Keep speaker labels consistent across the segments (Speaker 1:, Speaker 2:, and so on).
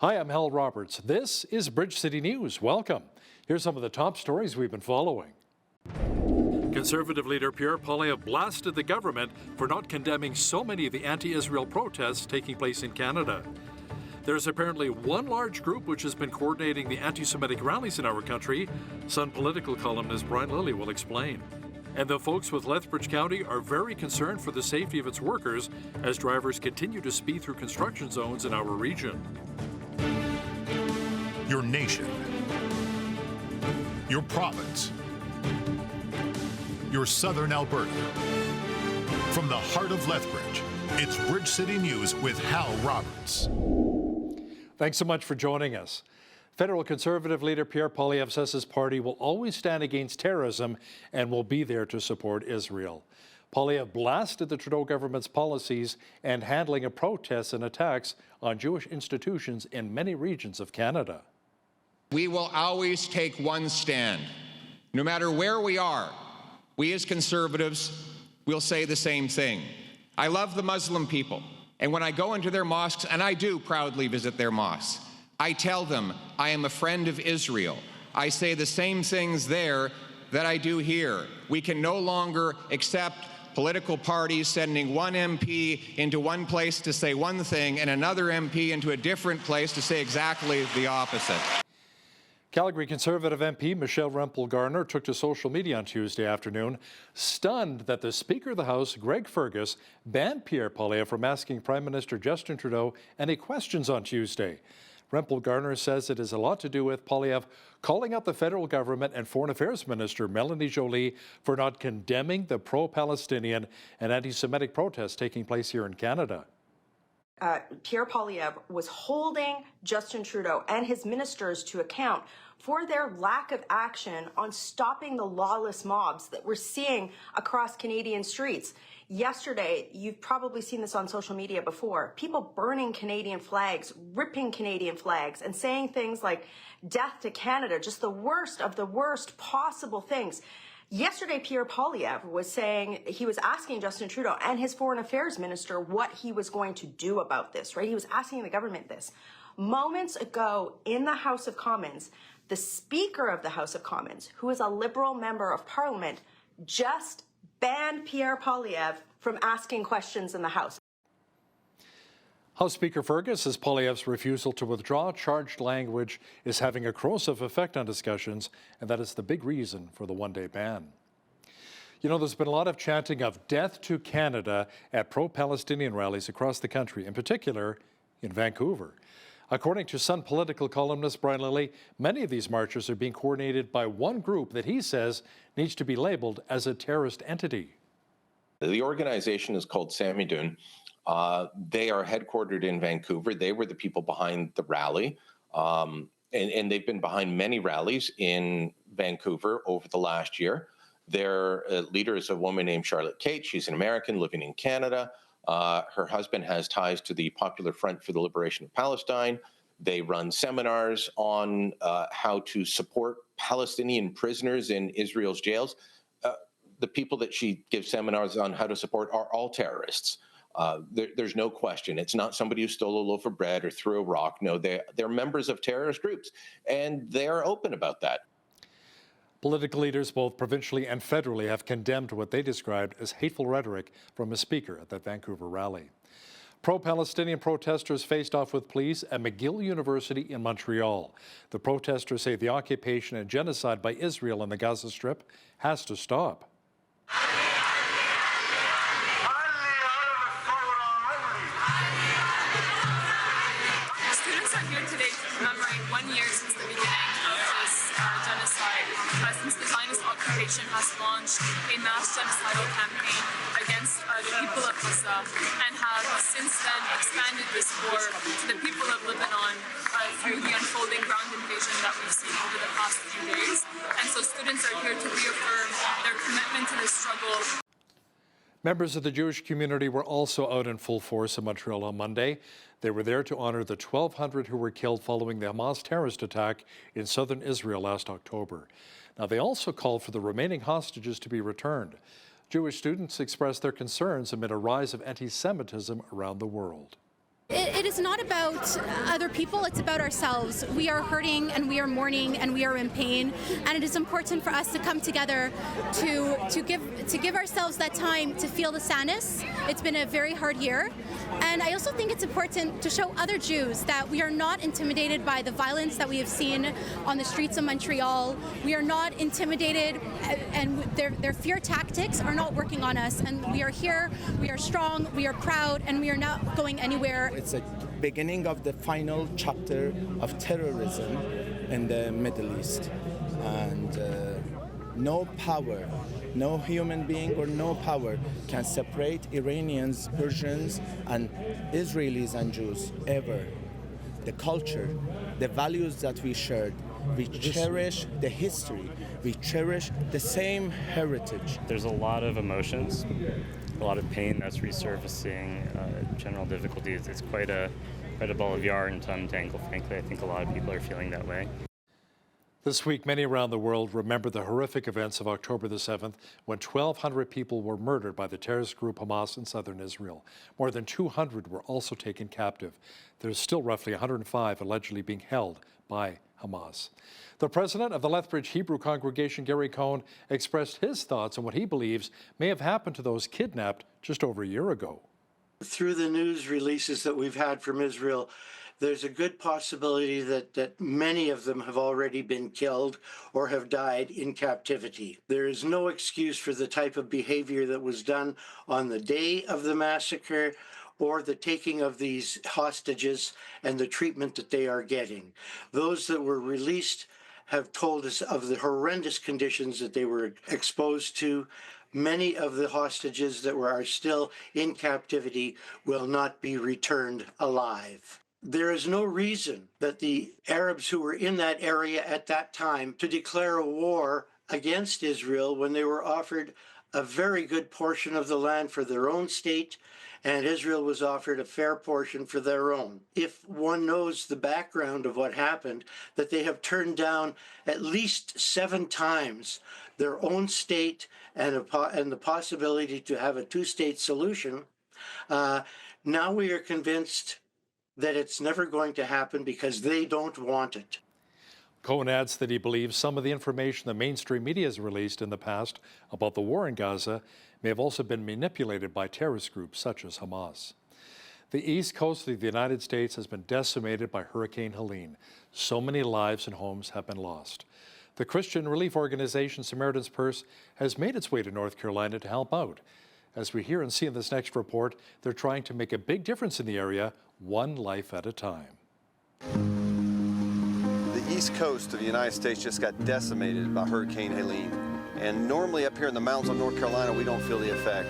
Speaker 1: Hi, I'm Hal Roberts. This is Bridge City News. Welcome. Here's some of the top stories we've been following. Conservative leader Pierre Poilievre blasted the government for not condemning so many of the anti-Israel protests taking place in Canada. There's apparently one large group which has been coordinating the anti-Semitic rallies in our country. Sun political columnist Brian Lilly will explain. And the folks with Lethbridge County are very concerned for the safety of its workers as drivers continue to speed through construction zones in our region.
Speaker 2: Your nation, your province, your southern Alberta. From the heart of Lethbridge, it's Bridge City News with Hal Roberts.
Speaker 1: Thanks so much for joining us. Federal Conservative leader Pierre Poilievre says his party will always stand against terrorism and will be there to support Israel. Poilievre blasted the Trudeau government's policies and handling of protests and attacks on Jewish institutions in many regions of Canada.
Speaker 3: We will always take one stand. No matter where we are, we as Conservatives will say the same thing. I love the Muslim people, and when I go into their mosques, and I do proudly visit their mosques, I tell them I am a friend of Israel. I say the same things there that I do here. We can no longer accept political parties sending one MP into one place to say one thing and another MP into a different place to say exactly the opposite.
Speaker 1: Calgary Conservative MP Michelle Rempel-Garner took to social media on Tuesday afternoon, stunned that the Speaker of the House, Greg Fergus, banned Pierre Poilievre from asking Prime Minister Justin Trudeau any questions on Tuesday. Rempel-Garner says it has a lot to do with Poilievre calling out the federal government and Foreign Affairs Minister Melanie Joly for not condemning the pro-Palestinian and anti-Semitic protests taking place here in Canada.
Speaker 4: Pierre Poilievre was holding Justin Trudeau and his ministers to account for their lack of action on stopping the lawless mobs that we're seeing across Canadian streets. Yesterday, you've probably seen this on social media before, people burning Canadian flags, ripping Canadian flags, and saying things like death to Canada, just the worst of the worst possible things. Yesterday, Pierre Poilievre was saying, he was asking Justin Trudeau and his Foreign Affairs Minister what he was going to do about this, right? He was asking the government this. Moments ago in the House of Commons, the Speaker of the House of Commons, who is a Liberal member of Parliament, just banned Pierre Poilievre from asking questions in the House.
Speaker 1: House Speaker Fergus says Poilievre's refusal to withdraw charged language is having a corrosive effect on discussions, and that is the big reason for the one-day ban. You know, there's been a lot of chanting of death to Canada at pro-Palestinian rallies across the country, in particular in Vancouver. According to Sun political columnist Brian Lilly, many of these marches are being coordinated by one group that he says needs to be labeled as a terrorist entity.
Speaker 5: The organization is called Samidun. They are headquartered in Vancouver. They were the people behind the rally, and they've been behind many rallies in Vancouver over the last year. Their leader is a woman named Charlotte Kate. She's an American living in Canada. Her husband has ties to the Popular Front for the Liberation of Palestine. They run seminars on how to support Palestinian prisoners in Israel's jails. The people that she gives seminars on how to support are all terrorists. There's no question. It's not somebody who stole a loaf of bread or threw a rock. No, they're members of terrorist groups, and they're open about that.
Speaker 1: Political leaders, both provincially and federally, have condemned what they described as hateful rhetoric from a speaker at that Vancouver rally. Pro-Palestinian protesters faced off with police at McGill University in Montreal. The protesters say the occupation and genocide by Israel in the Gaza Strip has to stop.
Speaker 6: Students are here today commemorating 1 year since the beginning of this genocide, since the Zionist occupation has launched a mass genocidal campaign against the people of Gaza and have since then expanded this war to the people of Lebanon through the unfolding ground invasion that we've seen over the past few days. And so students are here to reaffirm their commitment to this struggle.
Speaker 1: Members of the Jewish community were also out in full force in Montreal on Monday. They were there to honor the 1,200 who were killed following the Hamas terrorist attack in southern Israel last October. Now, they also called for the remaining hostages to be returned. Jewish students expressed their concerns amid a rise of anti-Semitism around the world.
Speaker 7: It is not about other people, it's about ourselves. We are hurting and we are mourning and we are in pain, and it is important for us to come together to give ourselves that time to feel the sadness. It's been a very hard year, and I also think it's important to show other Jews that we are not intimidated by the violence that we have seen on the streets of Montreal. We are not intimidated, and their fear tactics are not working on us, and we are here, we are strong, we are proud, and we are not going anywhere.
Speaker 8: It's a beginning of the final chapter of terrorism in the Middle East. And no power, no human being or no power can separate Iranians, Persians, and Israelis and Jews ever. The culture, the values that we shared, we cherish the history, we cherish the same heritage.
Speaker 9: There's a lot of emotions, a lot of pain that's resurfacing, general difficulties. It's quite a ball of yarn to untangle, frankly. I think a lot of people are feeling that way.
Speaker 1: This week, many around the world remember the horrific events of October the 7th, when 1,200 people were murdered by the terrorist group Hamas in southern Israel. More than 200 were also taken captive. There's still roughly 105 allegedly being held by Hamas. The president of the Lethbridge Hebrew congregation, Gary Cohn, expressed his thoughts on what he believes may have happened to those kidnapped just over a year ago.
Speaker 10: Through the news releases that we've had from Israel, there's a good possibility that many of them have already been killed or have died in captivity. There is no excuse for the type of behavior that was done on the day of the massacre or the taking of these hostages and the treatment that they are getting. Those that were released have told us of the horrendous conditions that they were exposed to. Many of the hostages that are still in captivity will not be returned alive. There is no reason that the Arabs who were in that area at that time to declare a war against Israel when they were offered a very good portion of the land for their own state, and Israel was offered a fair portion for their own. If one knows the background of what happened, that they have turned down at least 7 times their own state and the possibility to have a 2-state solution, now we are convinced that it's never going to happen because they don't want it.
Speaker 1: Cohen adds that he believes some of the information the mainstream media has released in the past about the war in Gaza may have also been manipulated by terrorist groups such as Hamas. The east coast of the United States has been decimated by Hurricane Helene. So many lives and homes have been lost. The Christian relief organization Samaritan's Purse has made its way to North Carolina to help out. As we hear and see in this next report, they're trying to make a big difference in the area, one life at a time.
Speaker 11: The east coast of the United States just got decimated by Hurricane Helene. And normally up here in the mountains of North Carolina, we don't feel the effect.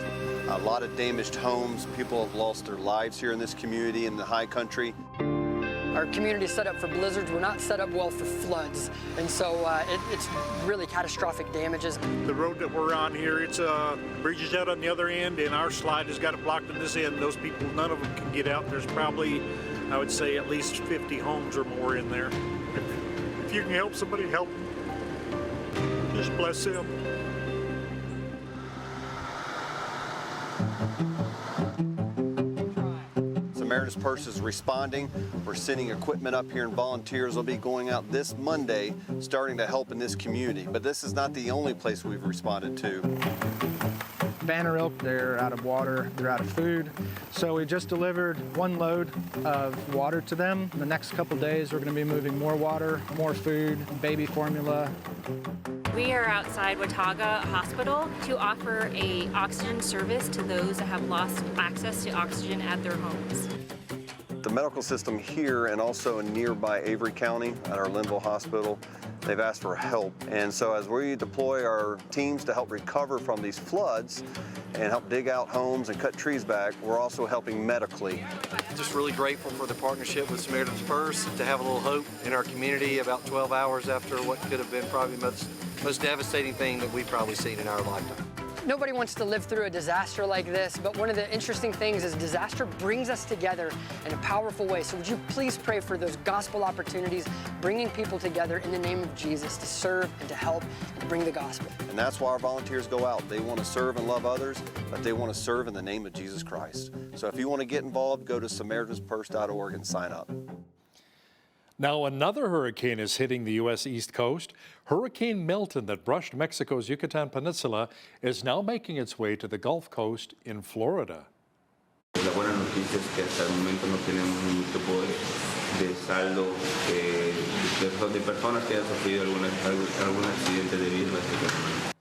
Speaker 11: A lot of damaged homes. People have lost their lives here in this community in the high country.
Speaker 12: Our community is set up for blizzards. We're not set up well for floods. And so it's really catastrophic damages.
Speaker 13: The road that we're on here, it's bridges out on the other end, and our slide has got it blocked on this end. Those people, none of them can get out. There's probably, I would say, at least 50 homes or more in there. If you can help somebody, help them. Just bless them.
Speaker 11: Samaritan's Purse is responding. We're sending equipment up here, and volunteers will be going out this Monday, starting to help in this community. But this is not the only place we've responded to.
Speaker 14: Banner Oak, they're out of water, they're out of food. So we just delivered 1 load of water to them. In the next couple days, we're going to be moving more water, more food, baby formula.
Speaker 15: We are outside Watauga Hospital to offer an oxygen service to those that have lost access to oxygen at their homes.
Speaker 11: The medical system here and also in nearby Avery County at our Linville Hospital, they've asked for help. And so as we deploy our teams to help recover from these floods and help dig out homes and cut trees back, we're also helping medically.
Speaker 16: Just really grateful for the partnership with Samaritan's Purse to have a little hope in our community about 12 hours after what could have been probably the most devastating thing that we've probably seen in our lifetime.
Speaker 12: Nobody wants to live through a disaster like this, but one of the interesting things is disaster brings us together in a powerful way. So would you please pray for those gospel opportunities, bringing people together in the name of Jesus to serve and to help and to bring the gospel.
Speaker 11: And that's why our volunteers go out. They want to serve and love others, but they want to serve in the name of Jesus Christ. So if you want to get involved, go to SamaritansPurse.org and sign up.
Speaker 1: Now, another hurricane is hitting the U.S. East Coast. Hurricane Milton, that brushed Mexico's Yucatan Peninsula, is now making its way to the Gulf Coast in Florida.
Speaker 17: La buena noticia es que hasta el momento no tenemos ningún tipo de saldo de personas que hayan sufrido algún accidente debido a este fenómeno.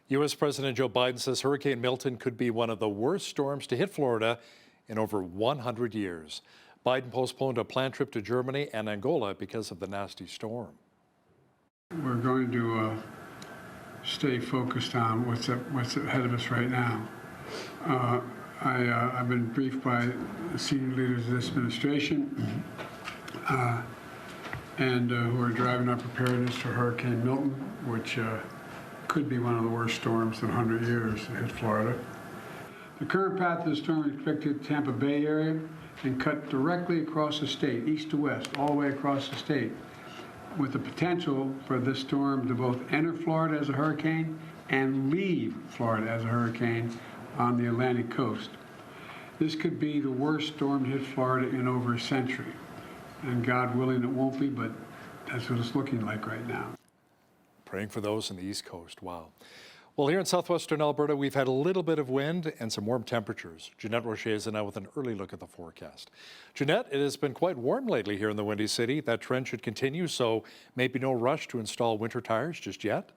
Speaker 1: U.S. President Joe Biden says Hurricane Milton could be one of the worst storms to hit Florida in over 100 years. Biden postponed a planned trip to Germany and Angola because of the nasty storm.
Speaker 18: We're going to stay focused on what's ahead of us right now. I've been briefed by the senior leaders of this administration and who are driving up preparedness for Hurricane Milton, which could be one of the worst storms in 100 years to hit Florida. The current path of the storm is expected to Tampa Bay area and cut directly across the state, east to west, all the way across the state, with the potential for this storm to both enter Florida as a hurricane and leave Florida as a hurricane on the Atlantic coast. This could be the worst storm to hit Florida in over a century. And God willing, it won't be, but that's what it's looking like right now.
Speaker 1: Praying for those on the East Coast. Wow. Well, here in southwestern Alberta, we've had a little bit of wind and some warm temperatures. Jeanette Rocher is now with an early look at the forecast. Jeanette, it has been quite warm lately here in the Windy City. That trend should continue, so maybe no rush to install winter tires just yet?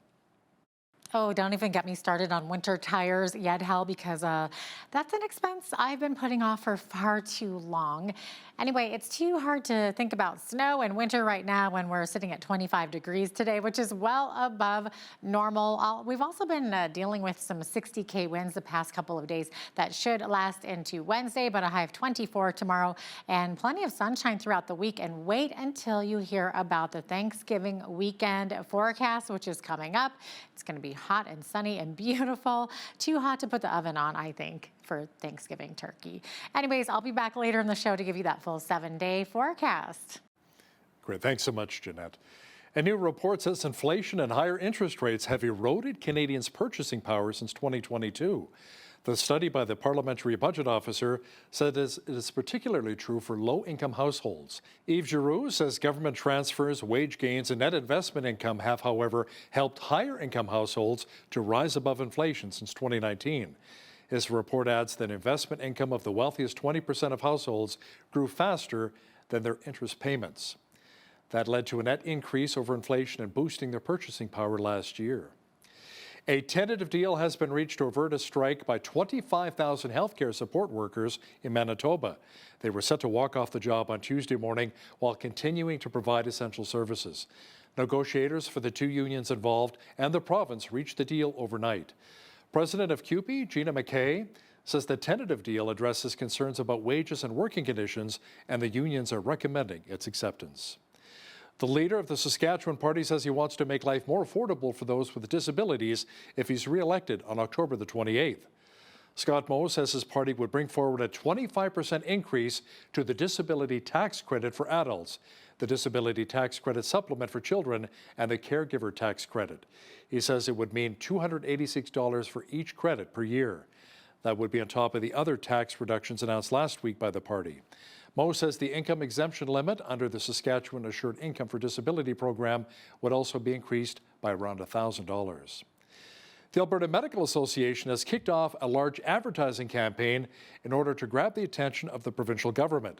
Speaker 19: Oh, don't even get me started on winter tires yet, Hal, because that's an expense I've been putting off for far too long. Anyway, it's too hard to think about snow and winter right now when we're sitting at 25 degrees today, which is well above normal. We've also been dealing with some 60K winds the past couple of days that should last into Wednesday, but a high of 24 tomorrow and plenty of sunshine throughout the week. And wait until you hear about the Thanksgiving weekend forecast, which is coming up. It's going to be hot and sunny and beautiful. Too hot to put the oven on, I think, for Thanksgiving turkey. Anyways, I'll be back later in the show to give you that full 7-day forecast.
Speaker 1: Great. Thanks so much, Jeanette. A new report says inflation and higher interest rates have eroded Canadians' purchasing power since 2022. The study by the Parliamentary Budget Officer said it is particularly true for low-income households. Yves Giroux says government transfers, wage gains, and net investment income have, however, helped higher-income households to rise above inflation since 2019. His report adds that investment income of the wealthiest 20% of households grew faster than their interest payments. That led to a net increase over inflation and boosting their purchasing power last year. A tentative deal has been reached to avert a strike by 25,000 healthcare support workers in Manitoba. They were set to walk off the job on Tuesday morning while continuing to provide essential services. Negotiators for the two unions involved and the province reached the deal overnight. President of CUPE, Gina McKay, says the tentative deal addresses concerns about wages and working conditions, and the unions are recommending its acceptance. The leader of the Saskatchewan party says he wants to make life more affordable for those with disabilities if he's re-elected on October the 28th. Scott Moe says his party would bring forward a 25% increase to the disability tax credit for adults, the disability tax credit supplement for children, and the caregiver tax credit. He says it would mean $286 for each credit per year. That would be on top of the other tax reductions announced last week by the party. Moe says the income exemption limit under the Saskatchewan Assured Income for Disability program would also be increased by around $1,000. The Alberta Medical Association has kicked off a large advertising campaign in order to grab the attention of the provincial government.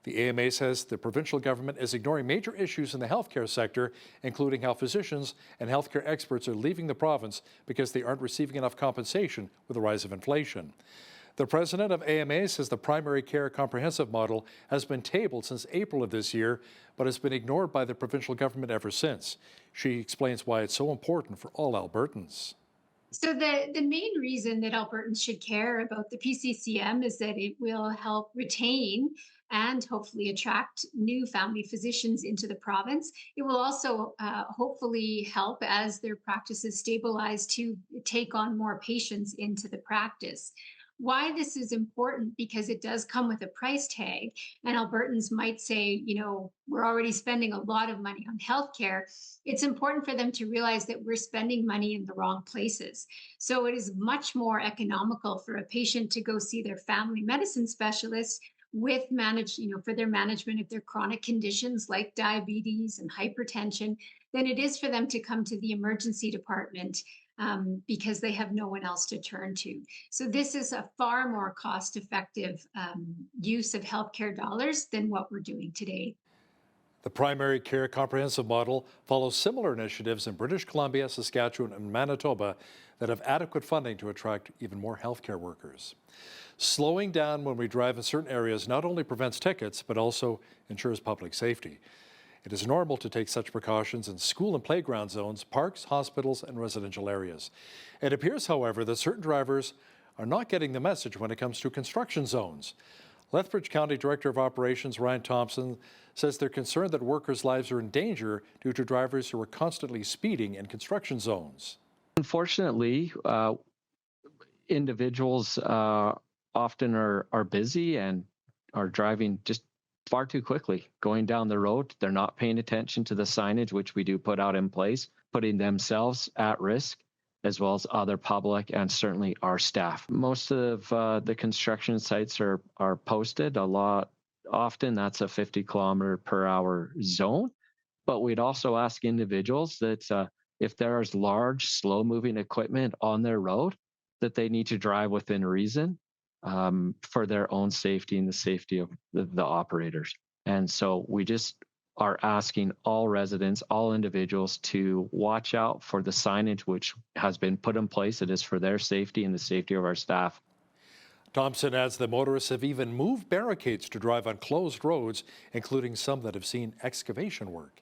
Speaker 1: The AMA says the provincial government is ignoring major issues in the healthcare sector, including how physicians and healthcare experts are leaving the province because they aren't receiving enough compensation with the rise of inflation. The president of AMA says the primary care comprehensive model has been tabled since April of this year, but has been ignored by the provincial government ever since. She explains why it's so important for all Albertans.
Speaker 20: So the main reason that Albertans should care about the PCCM is that it will help retain and hopefully attract new family physicians into the province. It will also hopefully help as their practices stabilize to take on more patients into the practice. Why this is important, because it does come with a price tag, and Albertans might say, you know, we're already spending a lot of money on healthcare. It's important for them to realize that we're spending money in the wrong places. So it is much more economical for a patient to go see their family medicine specialist with for their management of their chronic conditions like diabetes and hypertension than it is for them to come to the emergency department because they have no one else to turn to. So this is a far more cost-effective use of healthcare dollars than what we're doing today.
Speaker 1: The primary care comprehensive model follows similar initiatives in British Columbia, Saskatchewan, and Manitoba that have adequate funding to attract even more healthcare workers. Slowing down when we drive in certain areas not only prevents tickets, but also ensures public safety. It is normal to take such precautions in school and playground zones, parks, hospitals, and residential areas. It appears, however, that certain drivers are not getting the message when it comes to construction zones. Lethbridge County Director of Operations Ryan Thompson says they're concerned that workers' lives are in danger due to drivers who are constantly speeding in construction zones.
Speaker 21: Unfortunately, individuals often are busy and are driving just far too quickly, going down the road. They're not paying attention to the signage, which we do put out in place, putting themselves at risk, as well as other public and certainly our staff. Most of the construction sites are posted. Often that's a 50 kilometer per hour zone, but we'd also ask individuals that if there is large, slow moving equipment on their road, that they need to drive within reason for their own safety and the safety of the operators. And so we just are asking all residents, all individuals to watch out for the signage which has been put in place. It is for their safety and the safety of our staff.
Speaker 1: Thompson adds that motorists have even moved barricades to drive on closed roads, including some that have seen excavation work.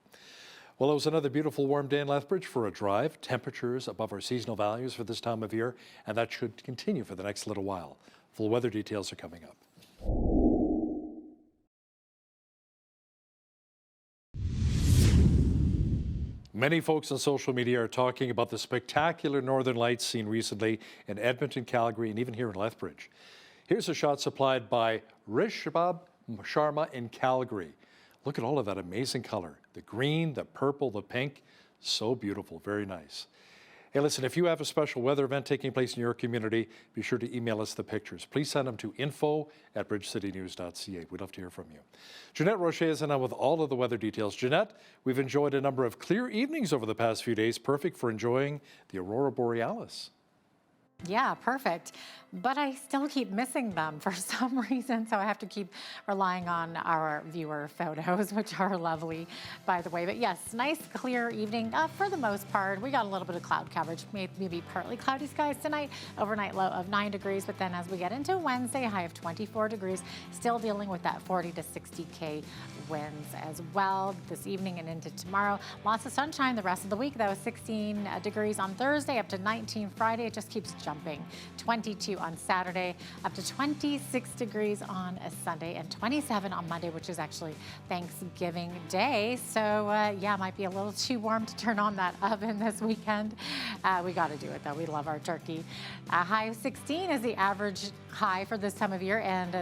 Speaker 1: Well, it was another beautiful warm day in Lethbridge for a drive. Temperatures above our seasonal values for this time of year, and that should continue for the next little while. Full weather details are coming up. Many folks on social media are talking about the spectacular northern lights seen recently in Edmonton, Calgary, and even here in Lethbridge. Here's a shot supplied by Rishabh Sharma in Calgary. Look at all of that amazing color. The green, the purple, the pink. So beautiful, very nice. Hey, listen, if you have a special weather event taking place in your community, be sure to email us the pictures. Please send them to info@bridgecitynews.ca. We'd love to hear from you. Jeanette Roche is in with all of the weather details. Jeanette, we've enjoyed a number of clear evenings over the past few days, perfect for enjoying the Aurora Borealis.
Speaker 19: Yeah, perfect. But I still keep missing them for some reason, so I have to keep relying on our viewer photos, which are lovely, by the way. But yes, nice, clear evening for the most part. We got a little bit of cloud coverage, maybe partly cloudy skies tonight, overnight low of 9 degrees. But then as we get into Wednesday, high of 24 degrees, still dealing with that 40 to 60K winds as well this evening and into tomorrow. Lots of sunshine the rest of the week, though. 16 degrees on Thursday, up to 19 Friday. It just keeps jumping. 22 on Saturday, up to 26 degrees on a Sunday, and 27 on Monday, which is actually Thanksgiving Day. So yeah, might be a little too warm to turn on that oven this weekend. We got to do it though. We love our turkey. High of 16 is the average high for this time of year, and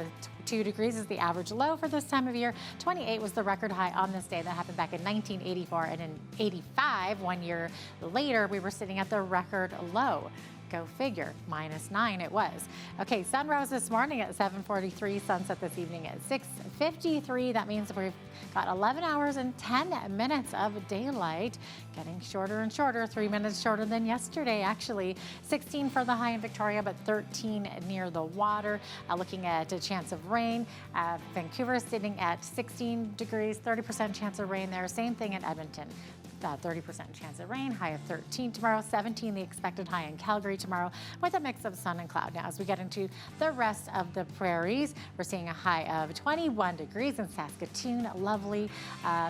Speaker 19: 2 degrees is the average low for this time of year. 28 was the record high on this day. That happened back in 1984, and in 85, 1 year later, we were sitting at the record low. Go figure, -9 it was. Okay, sun rose this morning at 7:43, sunset this evening at 6:53. That means we've got 11 hours and 10 minutes of daylight, getting shorter and shorter, 3 minutes shorter than yesterday, actually. 16 for the high in Victoria, but 13 near the water. Looking at a chance of rain. Vancouver sitting at 16 degrees, 30% chance of rain there. Same thing in Edmonton. 30% chance of rain, high of 13 tomorrow, 17 the expected high in Calgary tomorrow with a mix of sun and cloud. Now, as we get into the rest of the prairies, we're seeing a high of 21 degrees in Saskatoon, lovely,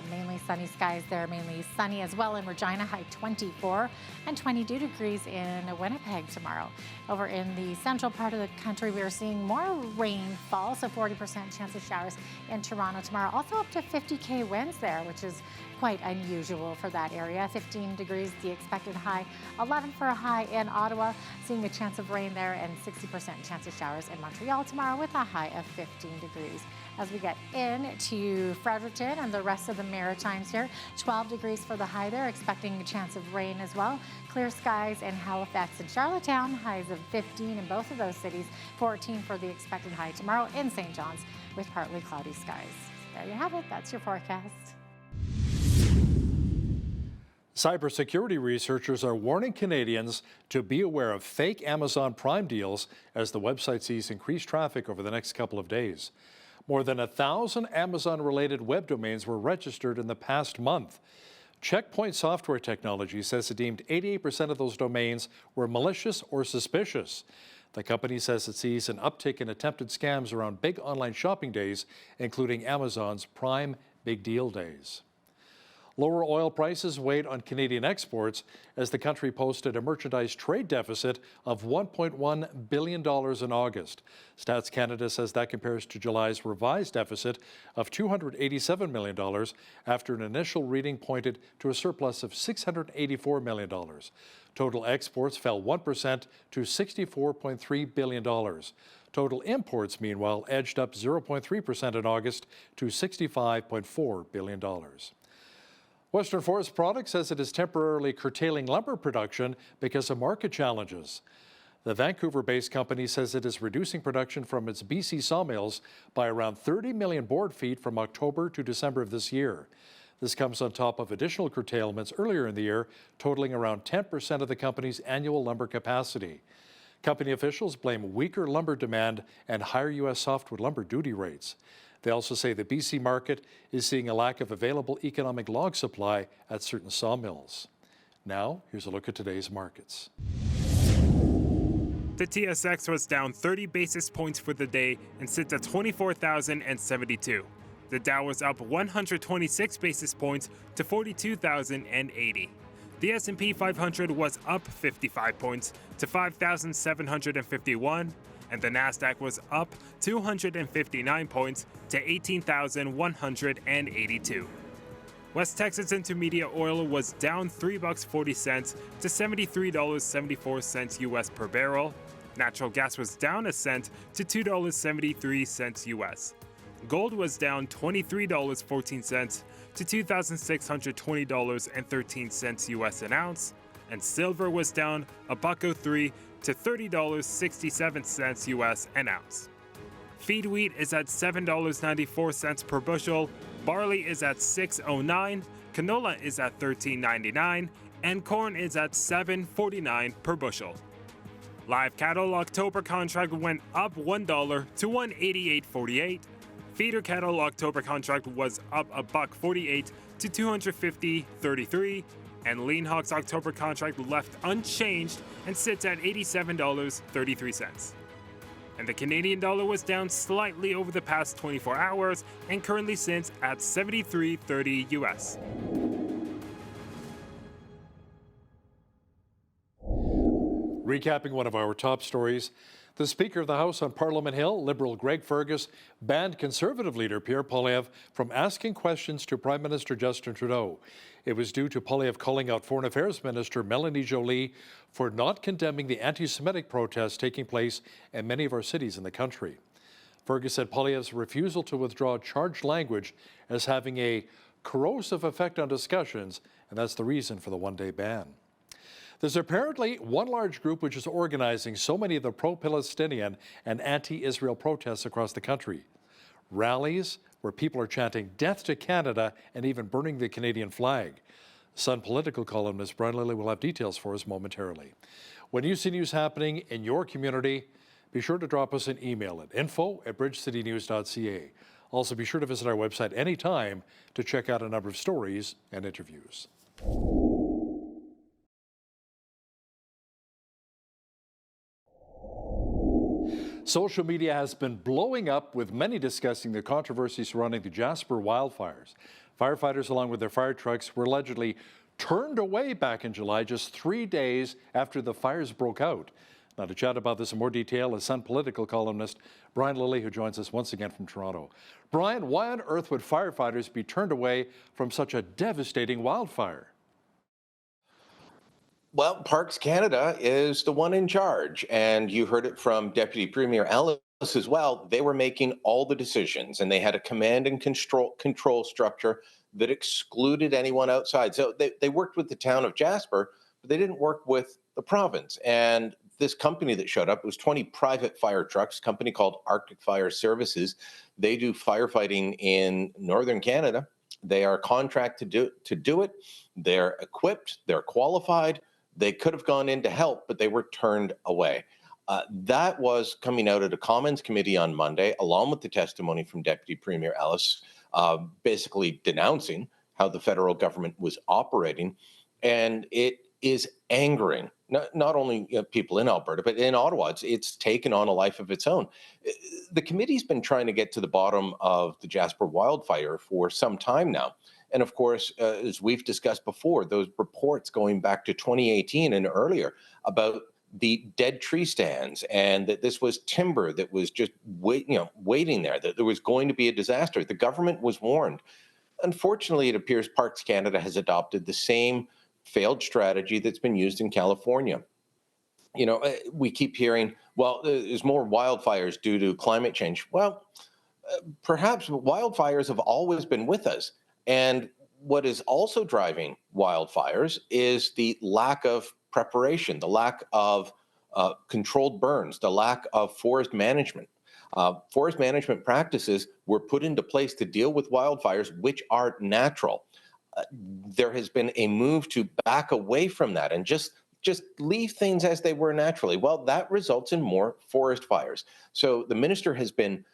Speaker 19: mainly sunny skies there, mainly sunny as well in Regina, high 24, and 22 degrees in Winnipeg tomorrow. Over in the central part of the country, we are seeing more rainfall, so 40% chance of showers in Toronto tomorrow. Also up to 50k winds there, which is quite unusual for that area. 15 degrees the expected high, 11 for a high in Ottawa, seeing a chance of rain there, and 60% chance of showers in Montreal tomorrow with a high of 15 degrees. As we get into Fredericton and the rest of the Maritimes here, 12 degrees for the high there, expecting a chance of rain as well. Clear skies in Halifax and Charlottetown, highs of 15 in both of those cities, 14 for the expected high tomorrow in St. John's with partly cloudy skies. There you have it, that's your forecast.
Speaker 1: Cybersecurity researchers are warning Canadians to be aware of fake Amazon Prime deals as the website sees increased traffic over the next couple of days. More than 1,000 Amazon-related web domains were registered in the past month. Checkpoint Software Technology says it deemed 88% of those domains were malicious or suspicious. The company says it sees an uptick in attempted scams around big online shopping days, including Amazon's Prime Big Deal Days. Lower oil prices weighed on Canadian exports as the country posted a merchandise trade deficit of $1.1 billion in August. Stats Canada says that compares to July's revised deficit of $287 million after an initial reading pointed to a surplus of $684 million. Total exports fell 1% to $64.3 billion. Total imports, meanwhile, edged up 0.3% in August to $65.4 billion. Western Forest Products says it is temporarily curtailing lumber production because of market challenges. The Vancouver-based company says it is reducing production from its BC sawmills by around 30 million board feet from October to December of this year. This comes on top of additional curtailments earlier in the year, totaling around 10% of the company's annual lumber capacity. Company officials blame weaker lumber demand and higher U.S. softwood lumber duty rates. They also say the BC market is seeing a lack of available economic log supply at certain sawmills. Now, here's a look at today's markets.
Speaker 2: The TSX was down 30 basis points for the day and sits at 24,072. The Dow was up 126 basis points to 42,080. The S&P 500 was up 55 points to 5,751. And the NASDAQ was up 259 points to 18,182. West Texas Intermediate oil was down $3.40 to $73.74 U.S. per barrel. Natural gas was down a cent to $2.73 U.S. Gold was down $23.14 to $2,620.13 U.S. an ounce, and silver was down $1.03 to $30.67 U.S. an ounce. Feed wheat is at $7.94 per bushel, barley is at $6.09, canola is at $13.99, and corn is at $7.49 per bushel. Live cattle October contract went up $1 to $188.48. Feeder cattle October contract was up $1.48 to $250.33. And Lean Hog's October contract left unchanged and sits at $87.33. And the Canadian dollar was down slightly over the past 24 hours and currently sits at 73.30 US.
Speaker 1: Recapping one of our top stories, the Speaker of the House on Parliament Hill, Liberal Greg Fergus, banned Conservative leader Pierre Poilievre from asking questions to Prime Minister Justin Trudeau. It was due to Poilievre calling out Foreign Affairs Minister Melanie Joly for not condemning the anti-Semitic protests taking place in many of our cities in the country. Fergus said Poilievre's refusal to withdraw charged language as having a corrosive effect on discussions, and that's the reason for the one-day ban. There's apparently one large group which is organizing so many of the pro-Palestinian and anti-Israel protests across the country. Rallies where people are chanting "Death to Canada" and even burning the Canadian flag. Sun political columnist Brian Lilly will have details for us momentarily. When you see news happening in your community, be sure to drop us an email at info@bridgecitynews.ca. Also, be sure to visit our website anytime to check out a number of stories and interviews. Social media has been blowing up, with many discussing the controversy surrounding the Jasper wildfires. Firefighters, along with their fire trucks, were allegedly turned away back in July, just 3 days after the fires broke out. Now, to chat about this in more detail is Sun political columnist Brian Lilly, who joins us once again from Toronto. Brian, why on earth would firefighters be turned away from such a devastating wildfire?
Speaker 5: Well, Parks Canada is the one in charge, and you heard it from Deputy Premier Ellis as well. They were making all the decisions, and they had a command and control structure that excluded anyone outside. So they worked with the town of Jasper, but they didn't work with the province. And this company that showed up was 20 private fire trucks, a company called Arctic Fire Services. They do firefighting in northern Canada. They are contracted to do it. They're equipped. They're qualified. They could have gone in to help, but they were turned away. That was coming out at a Commons committee on Monday, along with the testimony from Deputy Premier Ellis, basically denouncing how the federal government was operating. And it is angering not only people in Alberta, but in Ottawa. It's taken on a life of its own. The committee's been trying to get to the bottom of the Jasper wildfire for some time now. And of course, as we've discussed before, those reports going back to 2018 and earlier about the dead tree stands, and that this was timber that was just waiting there, that there was going to be a disaster. The government was warned. Unfortunately, it appears Parks Canada has adopted the same failed strategy that's been used in California. You know, we keep hearing, well, there's more wildfires due to climate change. Well, perhaps wildfires have always been with us. And what is also driving wildfires is the lack of preparation, the lack of controlled burns, the lack of forest management. Forest management practices were put into place to deal with wildfires, which are natural. There has been a move to back away from that and just leave things as they were naturally. Well, that results in more forest fires. So the minister has been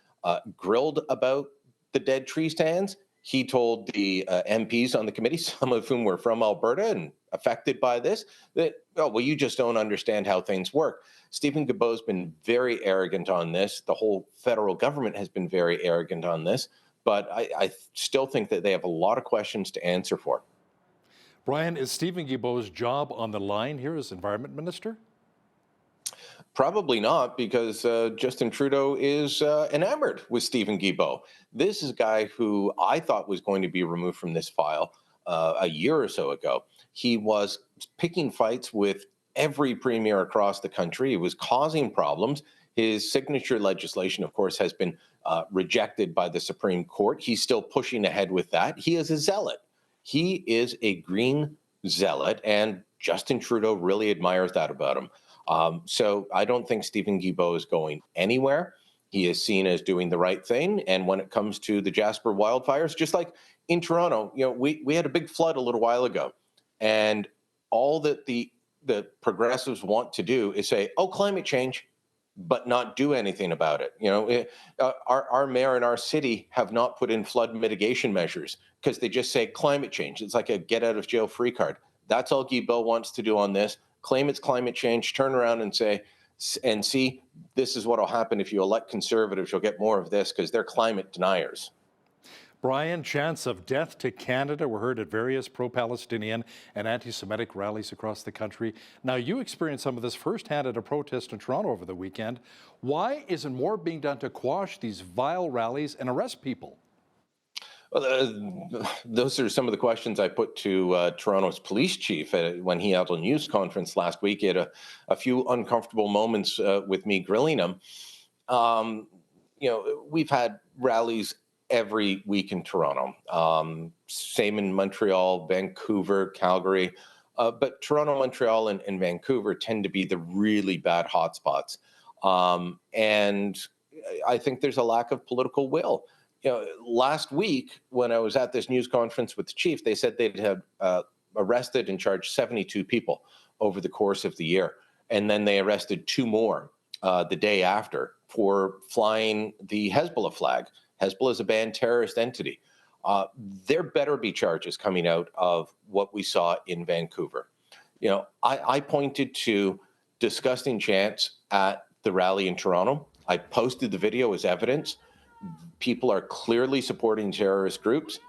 Speaker 5: grilled about the dead tree stands. He told the MPs on the committee, some of whom were from Alberta and affected by this, that, oh, well, you just don't understand how things work. Stephen Guilbeault's been very arrogant on this. The whole federal government has been very arrogant on this. But I still think that they have a lot of questions to answer for.
Speaker 1: Brian, is Stephen Guilbeault's job on the line here as Environment Minister?
Speaker 5: Probably not, because Justin Trudeau is enamored with Stephen Guilbeault. This is a guy who I thought was going to be removed from this file a year or so ago. He was picking fights with every premier across the country. He was causing problems. His signature legislation, of course, has been rejected by the Supreme Court. He's still pushing ahead with that. He is a zealot. He is a green zealot, and Justin Trudeau really admires that about him. So I don't think Stephen Guilbeault is going anywhere. He is seen as doing the right thing. And when it comes to the Jasper wildfires, just like in Toronto, you know, we had a big flood a little while ago, and all that the progressives want to do is say, oh, climate change, but not do anything about it. You know, our mayor and our city have not put in flood mitigation measures because they just say climate change. It's like a get out of jail free card. That's all Guilbeault wants to do on this. Claim it's climate change, turn around and say, and see, this is what will happen if you elect conservatives. You'll get more of this because they're climate deniers.
Speaker 1: Brian, chants of death to Canada were heard at various pro-Palestinian and anti-Semitic rallies across the country. Now, you experienced some of this firsthand at a protest in Toronto over the weekend. Why isn't more being done to quash these vile rallies and arrest people?
Speaker 5: Well, those are some of the questions I put to Toronto's police chief when he held a news conference last week. He had a few uncomfortable moments with me grilling him. You know, we've had rallies every week in Toronto. Same in Montreal, Vancouver, Calgary. But Toronto, Montreal, and Vancouver tend to be the really bad hotspots. And I think there's a lack of political will. You know, last week when I was at this news conference with the chief, they said they'd have arrested and charged 72 people over the course of the year. And then they arrested 2 more the day after for flying the Hezbollah flag. Hezbollah is a banned terrorist entity. there better be charges coming out of what we saw in Vancouver. You know, I pointed to disgusting chants at the rally in Toronto. I posted the video as evidence. People are clearly supporting terrorist groups,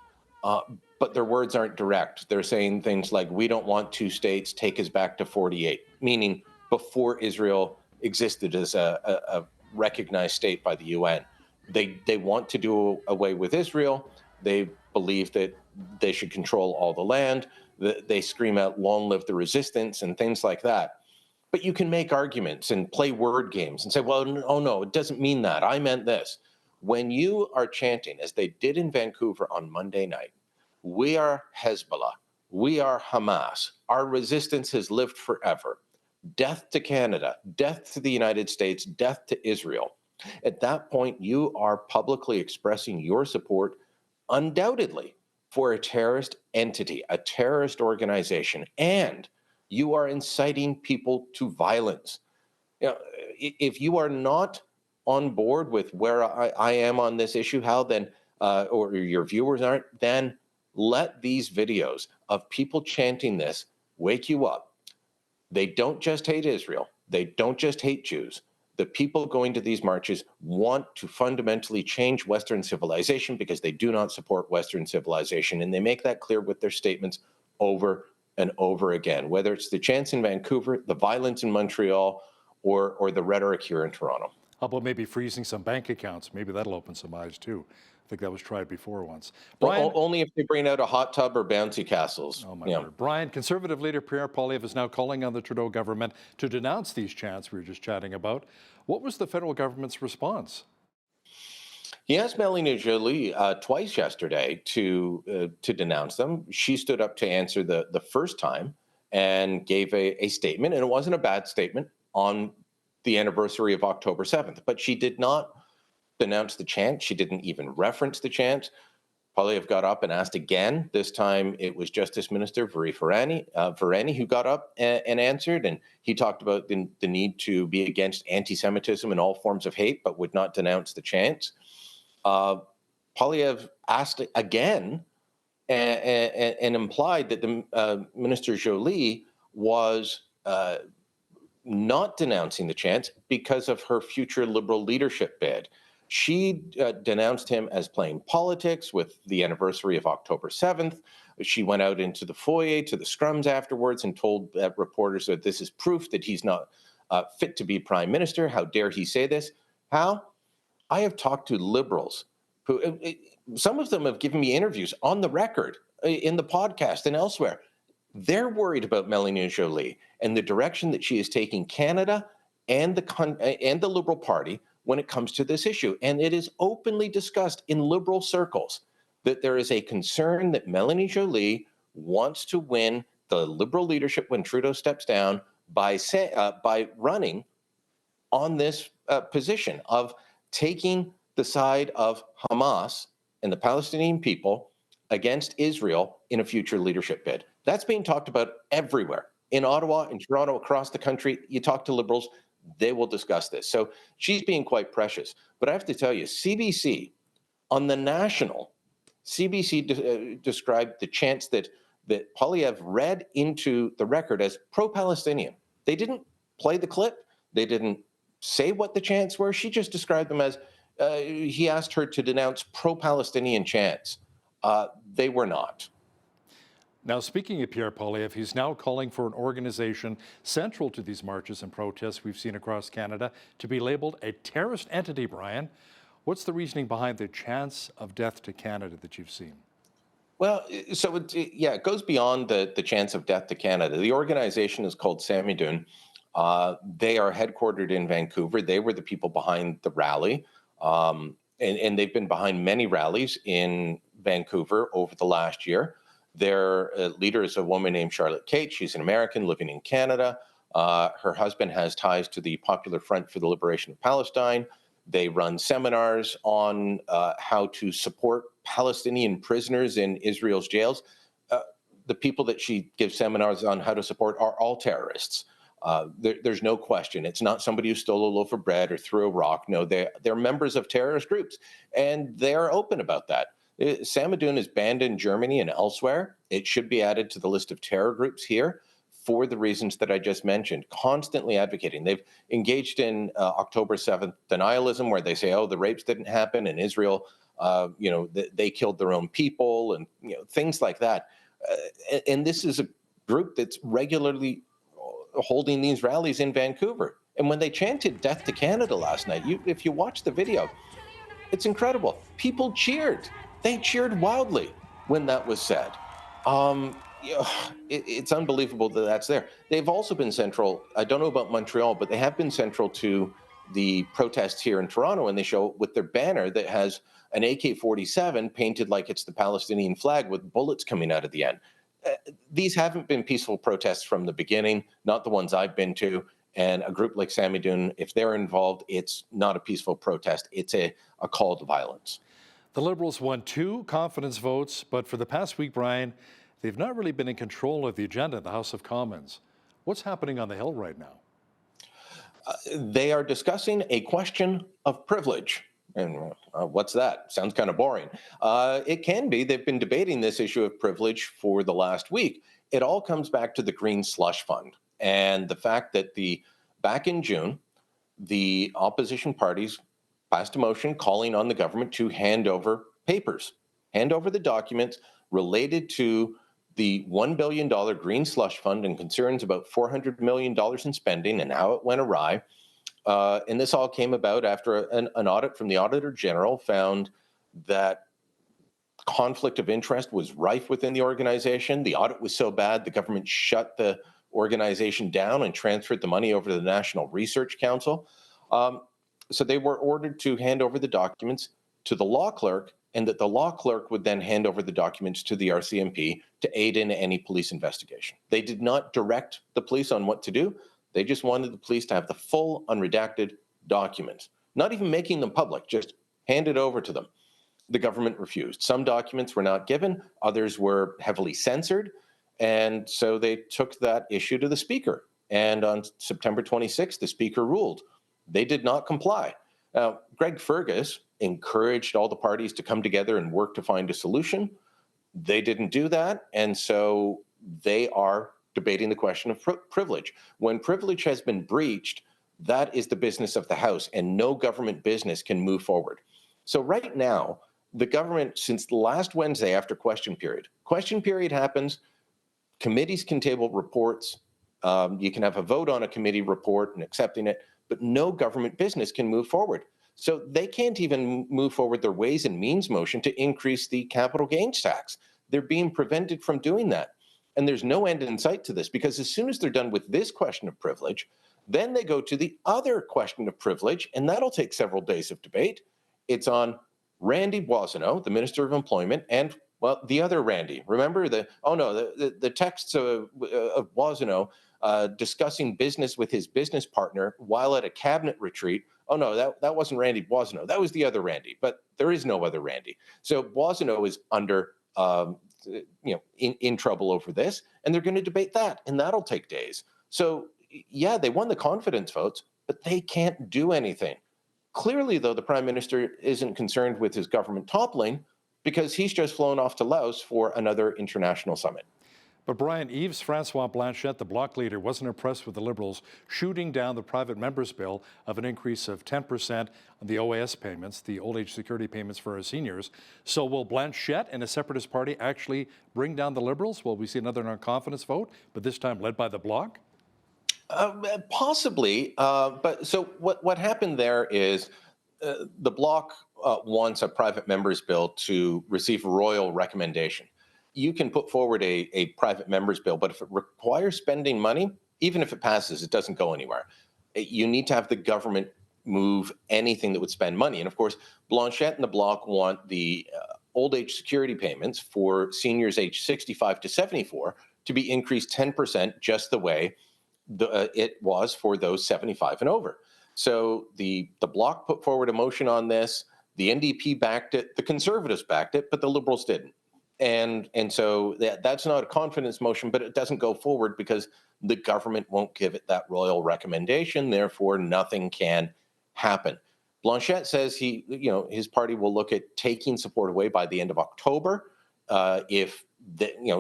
Speaker 5: but their words aren't direct. They're saying things like, we don't want two states, take us back to 48, meaning before Israel existed as a recognized state by the UN. They want to do away with Israel. They believe that they should control all the land. They scream out, long live the resistance, and things like that. But you can make arguments and play word games and say, well, oh no, it doesn't mean that. I meant this. When you are chanting, as they did in Vancouver on Monday night, we are Hezbollah, we are Hamas, our resistance has lived forever. Death to Canada, death to the United States, death to Israel. At that point, you are publicly expressing your support, undoubtedly, for a terrorist entity, a terrorist organization, and you are inciting people to violence. You know, if you are not on board with where I am on this issue, Hal, then, or your viewers aren't, then let these videos of people chanting this wake you up. They don't just hate Israel. They don't just hate Jews. The people going to these marches want to fundamentally change Western civilization because they do not support Western civilization. And they make that clear with their statements over and over again, whether it's the chants in Vancouver, the violence in Montreal, or the rhetoric here in Toronto.
Speaker 1: How about maybe freezing some bank accounts? Maybe that'll open some eyes too. I think that was tried before once. Brian,
Speaker 5: well, only if they bring out a hot tub or bouncy castles.
Speaker 1: Oh my word. Brian, Conservative leader Pierre Poilievre is now calling on the Trudeau government to denounce these chants we were just chatting about. What was the federal government's response?
Speaker 5: He asked Melanie Joly twice yesterday to denounce them. She stood up to answer the first time and gave a statement, and it wasn't a bad statement on the anniversary of October 7th, but she did not denounce the chant. She didn't even reference the chant. Poilievre got up and asked again. This time it was Justice Minister Virani who got up and answered, and he talked about the need to be against anti-Semitism and all forms of hate, but would not denounce the chants. Poilievre asked again and implied that the Minister Joly was not denouncing the chants because of her future Liberal leadership bid. She denounced him as playing politics with the anniversary of October 7th. She went out into the foyer to the scrums afterwards and told reporters that this is proof that he's not fit to be prime minister. How dare he say this? How? I have talked to Liberals who, some of them have given me interviews on the record, in the podcast and elsewhere. They're worried about Melanie Joly and the direction that she is taking Canada and the Liberal Party when it comes to this issue. And it is openly discussed in Liberal circles that there is a concern that Melanie Joly wants to win the Liberal leadership when Trudeau steps down by running on this position of taking the side of Hamas and the Palestinian people against Israel in a future leadership bid. That's being talked about everywhere. In Ottawa, in Toronto, across the country, you talk to Liberals, they will discuss this. So she's being quite precious. But I have to tell you, CBC, on the national, CBC described the chants that Poilievre read into the record as pro-Palestinian. They didn't play the clip. They didn't say what the chants were. She just described them as, he asked her to denounce pro-Palestinian chants. They were not.
Speaker 1: Now, speaking of Pierre Poilievre, he's now calling for an organization central to these marches and protests we've seen across Canada to be labeled a terrorist entity, Brian. What's the reasoning behind the chants of death to Canada that you've seen?
Speaker 5: Well, so it goes beyond the chants of death to Canada. The organization is called Samidun. They are headquartered in Vancouver. They were the people behind the rally, and they've been behind many rallies in Vancouver over the last year. Their leader is a woman named Charlotte Kate. She's an American living in Canada. Her husband has ties to the Popular Front for the Liberation of Palestine. They run seminars on how to support Palestinian prisoners in Israel's jails. The people that she gives seminars on how to support are all terrorists. There's no question. It's not somebody who stole a loaf of bread or threw a rock. No, they're members of terrorist groups, and they're open about that. Samidoun is banned in Germany and elsewhere. It should be added to the list of terror groups here for the reasons that I just mentioned, constantly advocating. They've engaged in October 7th denialism, where they say, oh, the rapes didn't happen in Israel. They killed their own people and things like that. And this is a group that's regularly holding these rallies in Vancouver. And when they chanted "Death to Canada" last night, if you watch the video, it's incredible. People cheered. They cheered wildly when that was said. It's unbelievable that that's there. They've also been central. I don't know about Montreal, but they have been central to the protests here in Toronto, and they show with their banner that has an AK-47 painted like it's the Palestinian flag with bullets coming out of the end. These haven't been peaceful protests from the beginning, not the ones I've been to. And a group like Samidoun, if they're involved, it's not a peaceful protest. It's a call to violence.
Speaker 1: The Liberals won 2 confidence votes, but for the past week, Brian, they've not really been in control of the agenda in the House of Commons. What's happening on the Hill right now?
Speaker 5: They are discussing a question of privilege. And what's that? Sounds kind of boring. It can be. They've been debating this issue of privilege for the last week. It all comes back to the Green Slush Fund and the fact that back in June, the opposition parties passed a motion calling on the government to hand over papers, hand over the documents related to the $1 billion Green Slush Fund and concerns about $400 million in spending and how it went awry. And this all came about after an audit from the Auditor General found that conflict of interest was rife within the organization. The audit was so bad, the government shut the organization down and transferred the money over to the National Research Council. So they were ordered to hand over the documents to the law clerk, and that the law clerk would then hand over the documents to the RCMP to aid in any police investigation. They did not direct the police on what to do. They just wanted the police to have the full unredacted documents, not even making them public, just hand it over to them. The government refused. Some documents were not given, others were heavily censored, and so they took that issue to the Speaker. And on September 26th, the Speaker ruled. They did not comply. Now, Greg Fergus encouraged all the parties to come together and work to find a solution. They didn't do that, and so they are debating the question of privilege. When privilege has been breached, that is the business of the House, and no government business can move forward. So right now, the government, since last Wednesday after question period happens, committees can table reports, you can have a vote on a committee report and accepting it, but no government business can move forward. So they can't even move forward their Ways and Means motion to increase the capital gains tax. They're being prevented from doing that. And there's no end in sight to this, because as soon as they're done with this question of privilege, then they go to the other question of privilege, and that'll take several days of debate. It's on Randy Boissonnault, the Minister of Employment, and, well, the other Randy. Remember the texts of Boissonnault discussing business with his business partner while at a cabinet retreat. Oh, no, that wasn't Randy Boissonnault. That was the other Randy, but there is no other Randy. So Boissonnault is under in trouble over this, and they're going to debate that, and that'll take days. So, yeah, they won the confidence votes, but they can't do anything. Clearly, though, the Prime Minister isn't concerned with his government toppling, because he's just flown off to Laos for another international summit.
Speaker 1: But Brian, Yves Francois Blanchette, the Bloc leader, wasn't impressed with the Liberals shooting down the private members' bill of an increase of 10% on the OAS payments, the old age security payments for our seniors. So will Blanchette and a separatist party actually bring down the Liberals? Will we see another non-confidence vote, but this time led by the Bloc?
Speaker 5: Possibly. But so what happened there is the Bloc wants a private members' bill to receive royal recommendation. You can put forward a private members bill, but if it requires spending money, even if it passes, it doesn't go anywhere. You need to have the government move anything that would spend money. And of course, Blanchette and the Bloc want the old age security payments for seniors aged 65 to 74 to be increased 10%, just the way it was for those 75 and over. So the Bloc put forward a motion on this. The NDP backed it. The Conservatives backed it, but the Liberals didn't. And so that's not a confidence motion, but it doesn't go forward because the government won't give it that royal recommendation. Therefore, nothing can happen. Blanchette says his party will look at taking support away by the end of October if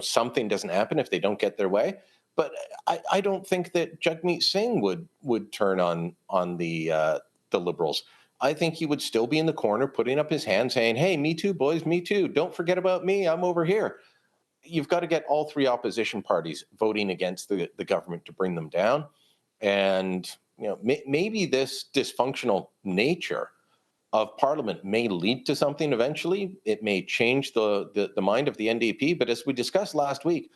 Speaker 5: something doesn't happen, if they don't get their way. But I don't think that Jagmeet Singh would turn on the Liberals. I think he would still be in the corner, putting up his hand, saying, "Hey, me too, boys, me too. Don't forget about me. I'm over here." You've got to get all three opposition parties voting against the government to bring them down. And maybe this dysfunctional nature of Parliament may lead to something eventually. It may change the mind of the NDP. But as we discussed last week,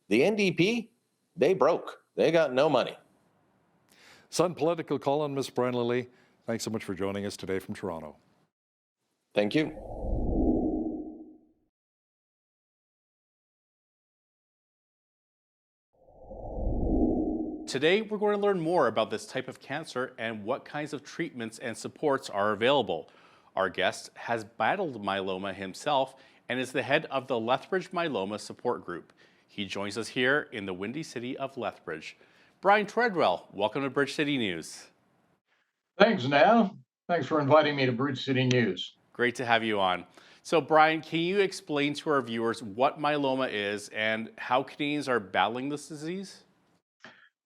Speaker 5: the NDP, they broke. They got no money.
Speaker 1: Sun political columnist Brian Lilly, thanks so much for joining us today from Toronto.
Speaker 5: Thank you.
Speaker 3: Today, we're going to learn more about this type of cancer and what kinds of treatments and supports are available. Our guest has battled myeloma himself and is the head of the Lethbridge Myeloma Support Group. He joins us here in the windy city of Lethbridge. Brian Treadwell, welcome to Bridge City News.
Speaker 22: Thanks, Nav. Thanks for inviting me to Bridge City News.
Speaker 3: Great to have you on. So, Brian, can you explain to our viewers what myeloma is and how Canadians are battling this disease?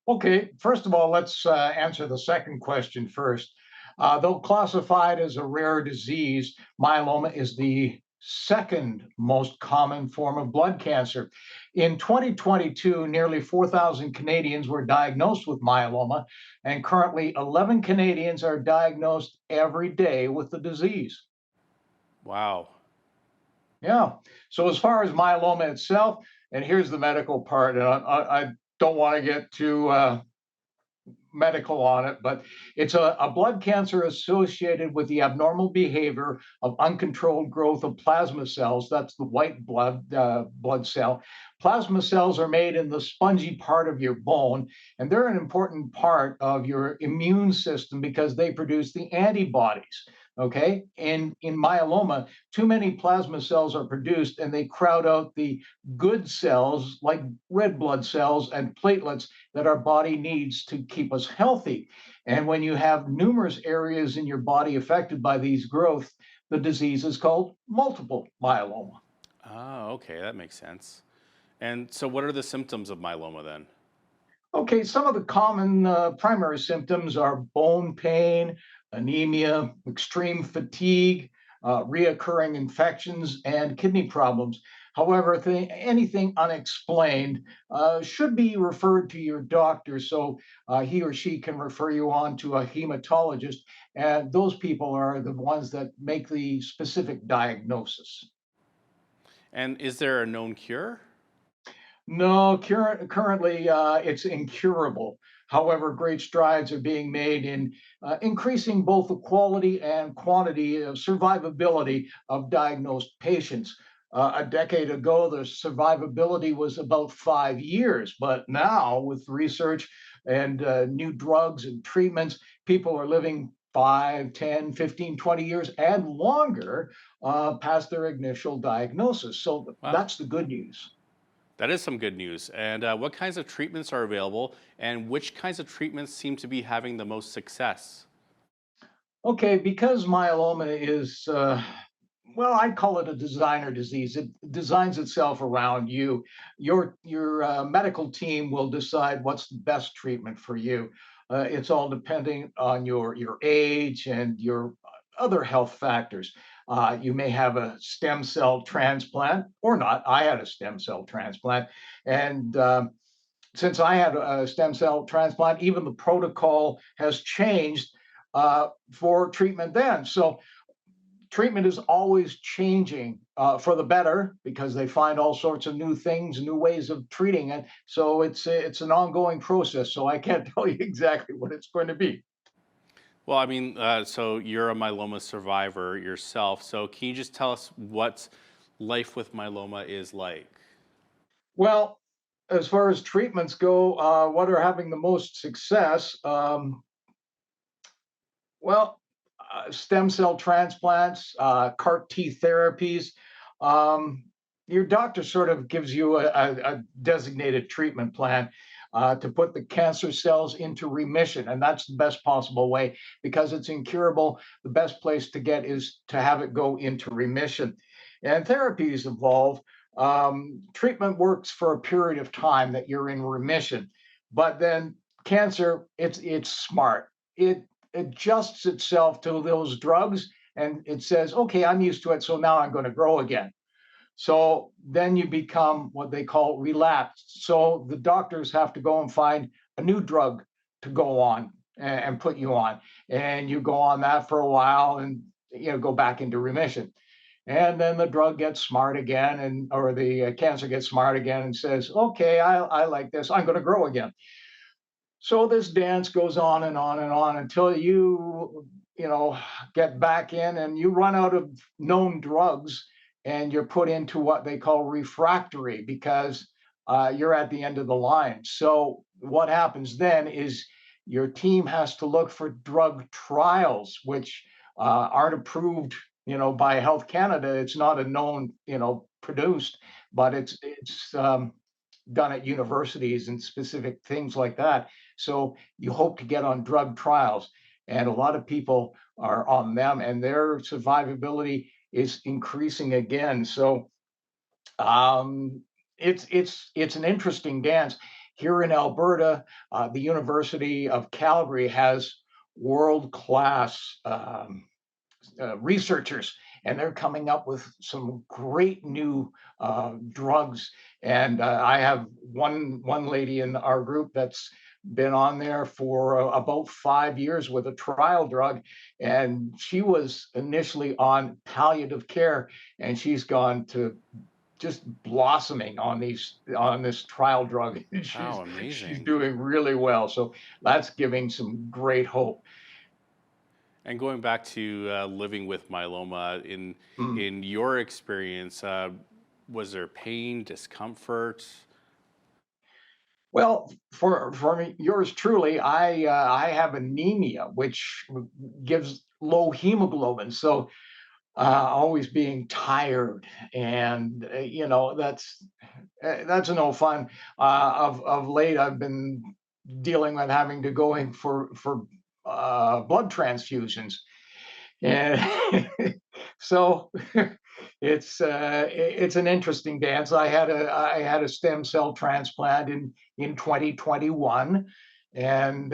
Speaker 22: Okay, first of all, let's answer the second question first. Though classified as a rare disease, myeloma is the second most common form of blood cancer. In 2022, nearly 4,000 Canadians were diagnosed with myeloma, and currently 11 Canadians are diagnosed every day with the disease.
Speaker 3: Wow.
Speaker 22: Yeah. So as far as myeloma itself, and here's the medical part, and I don't want to get too medical on it, but it's a blood cancer associated with the abnormal behavior of uncontrolled growth of plasma cells. That's the white blood cell. Plasma cells are made in the spongy part of your bone, and they're an important part of your immune system because they produce the antibodies. Okay, and in myeloma, too many plasma cells are produced and they crowd out the good cells like red blood cells and platelets that our body needs to keep us healthy. And when you have numerous areas in your body affected by these growth, the disease is called multiple myeloma.
Speaker 3: Ah, okay, that makes sense. And so what are the symptoms of myeloma then?
Speaker 22: Okay, some of the common primary symptoms are bone pain, anemia, extreme fatigue, reoccurring infections, and kidney problems. However, anything unexplained should be referred to your doctor so he or she can refer you on to a hematologist. And those people are the ones that make the specific diagnosis.
Speaker 3: And is there a known cure?
Speaker 22: No, currently it's incurable. However, great strides are being made in increasing both the quality and quantity of survivability of diagnosed patients. A decade ago, the survivability was about 5 years, but now with research and new drugs and treatments, people are living 5, 10, 15, 20 years and longer past their initial diagnosis. So that's the good news.
Speaker 3: That is some good news. And what kinds of treatments are available and which kinds of treatments seem to be having the most success?
Speaker 22: Okay, because myeloma is, well, I'd call it a designer disease. It designs itself around you. Your medical team will decide what's the best treatment for you. It's all depending on your age and your other health factors. You may have a stem cell transplant or not. I had a stem cell transplant. And since I had a stem cell transplant, even the protocol has changed for treatment then. So treatment is always changing for the better because they find all sorts of new things, new ways of treating it. So it's an ongoing process. So I can't tell you exactly what it's going to be.
Speaker 3: Well, I mean, so you're a myeloma survivor yourself. So can you just tell us what life with myeloma is like?
Speaker 22: Well, as far as treatments go, what are having the most success? Stem cell transplants, CAR T therapies. Your doctor sort of gives you a designated treatment plan. to put the cancer cells into remission. And that's the best possible way because it's incurable. The best place to get is to have it go into remission. And therapies evolve. Treatment works for a period of time that you're in remission, but then cancer, it's smart. It adjusts itself to those drugs and it says, okay, I'm used to it, so now I'm going to grow again. So then you become what they call relapsed. So the doctors have to go and find a new drug to go on and put you on. And you go on that for a while and go back into remission. And then the drug gets smart again, or the cancer gets smart again and says, okay, I like this, I'm going to grow again. So this dance goes on and on and on until you get back in and you run out of known drugs and you're put into what they call refractory because you're at the end of the line. So what happens then is your team has to look for drug trials, which aren't approved, by Health Canada. It's not a known, produced, but it's done at universities and specific things like that. So you hope to get on drug trials, and a lot of people are on them, and their survivability is increasing again. So it's an interesting dance. Here in Alberta, the University of Calgary has world-class researchers, and they're coming up with some great new drugs. And I have one lady in our group that's been on there for about 5 years with a trial drug, and she was initially on palliative care, and she's gone to just blossoming on this trial drug.
Speaker 3: Wow, amazing.
Speaker 22: She's doing really well. So that's giving some great hope.
Speaker 3: And going back to living with myeloma, in your experience, was there pain, discomfort?
Speaker 22: Well, for me, yours truly, I have anemia, which gives low hemoglobin. So always being tired, and that's no fun. Of late, I've been dealing with having to go in for blood transfusions, and so it's an interesting dance. I had a stem cell transplant in 2021, and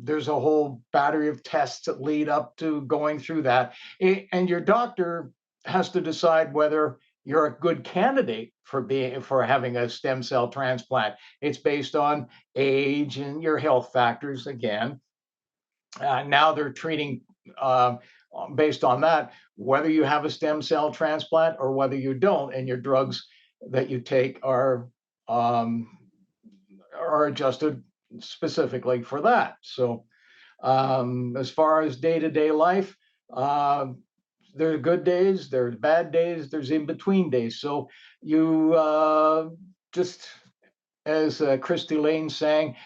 Speaker 22: there's a whole battery of tests that lead up to going through that. And your doctor has to decide whether you're a good candidate for having a stem cell transplant. It's based on age and your health factors again. Now they're treating based on that whether you have a stem cell transplant or whether you don't, and your drugs that you take are adjusted specifically for that. So as far as day-to-day life, there's good days, there's bad days, there's in-between days. So you just, as Christy Lane sang,